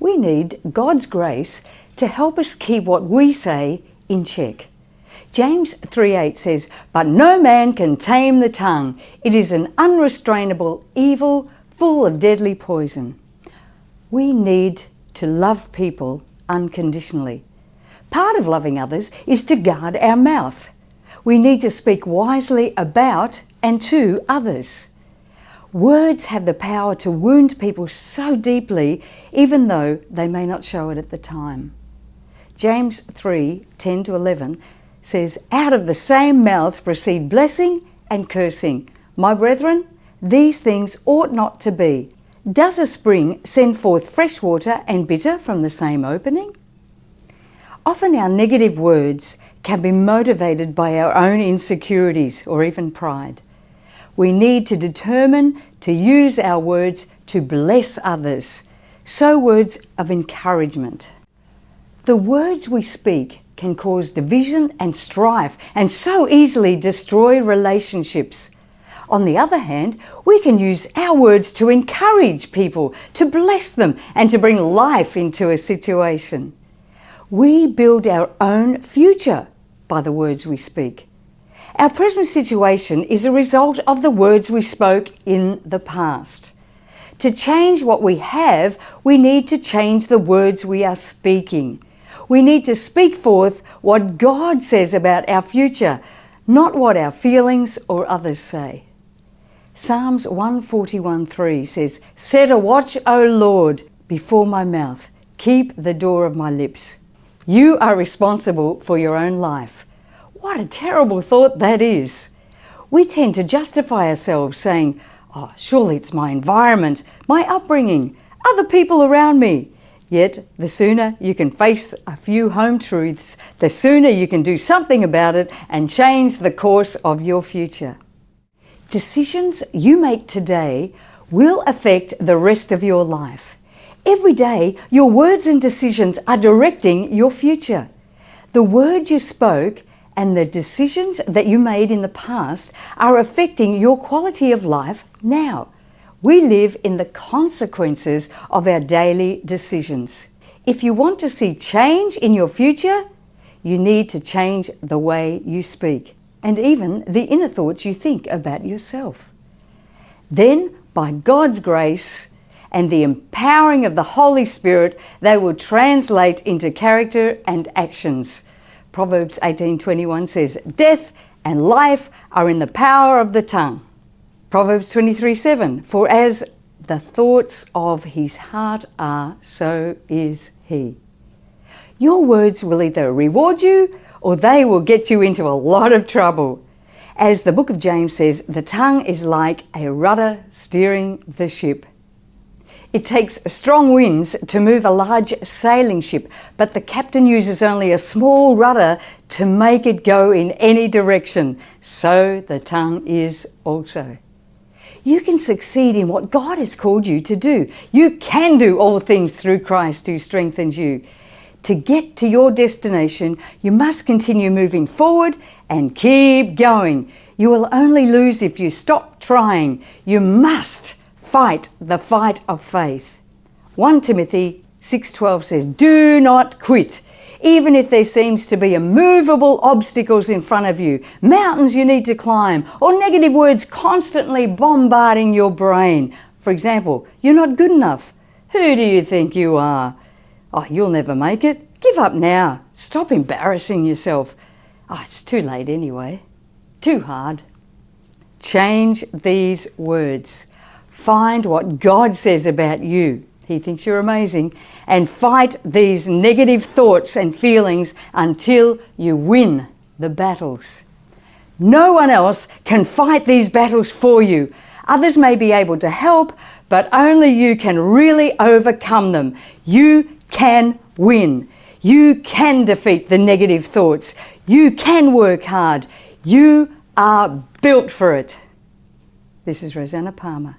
we need God's grace to help us keep what we say in check. James 3:8 says, "But no man can tame the tongue. It is an unrestrainable evil, full of deadly poison." We need to love people unconditionally. Part of loving others is to guard our mouth. We need to speak wisely about and to others. Words have the power to wound people so deeply, even though they may not show it at the time. James 3:10-11 says, "Out of the same mouth proceed blessing and cursing. My brethren, these things ought not to be. Does a spring send forth fresh water and bitter from the same opening?" Often our negative words can be motivated by our own insecurities or even pride. We need to determine to use our words to bless others, sow words of encouragement. The words we speak can cause division and strife and so easily destroy relationships. On the other hand, we can use our words to encourage people, to bless them, and to bring life into a situation. We build our own future by the words we speak. Our present situation is a result of the words we spoke in the past. To change what we have, we need to change the words we are speaking. We need to speak forth what God says about our future, not what our feelings or others say. Psalms 141:3 says, "Set a watch, O Lord, before my mouth. Keep the door of my lips." You are responsible for your own life. What a terrible thought that is. We tend to justify ourselves saying, "Oh, surely it's my environment, my upbringing, other people around me." Yet, the sooner you can face a few home truths, the sooner you can do something about it and change the course of your future. Decisions you make today will affect the rest of your life. Every day, your words and decisions are directing your future. The words you spoke and the decisions that you made in the past are affecting your quality of life now. We live in the consequences of our daily decisions. If you want to see change in your future, you need to change the way you speak and even the inner thoughts you think about yourself. Then, by God's grace and the empowering of the Holy Spirit, they will translate into character and actions. Proverbs 18:21 says, "Death and life are in the power of the tongue." Proverbs 23:7, "For as the thoughts of his heart are, so is he." Your words will either reward you or they will get you into a lot of trouble. As the book of James says, the tongue is like a rudder steering the ship. It takes strong winds to move a large sailing ship, but the captain uses only a small rudder to make it go in any direction. So the tongue is also. You can succeed in what God has called you to do. You can do all things through Christ who strengthens you. To get to your destination, you must continue moving forward and keep going. You will only lose if you stop trying. You must fight the fight of faith. 1 Timothy 6:12 says, "Do not quit. Even if there seems to be immovable obstacles in front of you, mountains you need to climb, or negative words constantly bombarding your brain. For example, you're not good enough. Who do you think you are? Oh, you'll never make it. Give up now. Stop embarrassing yourself. Oh, it's too late anyway. Too hard." Change these words. Find what God says about you. He thinks you're amazing. And fight these negative thoughts and feelings until you win the battles. No one else can fight these battles for you. Others may be able to help, but only you can really overcome them. You can win. You can defeat the negative thoughts. You can work hard. You are built for it. This is Rosanna Palmer.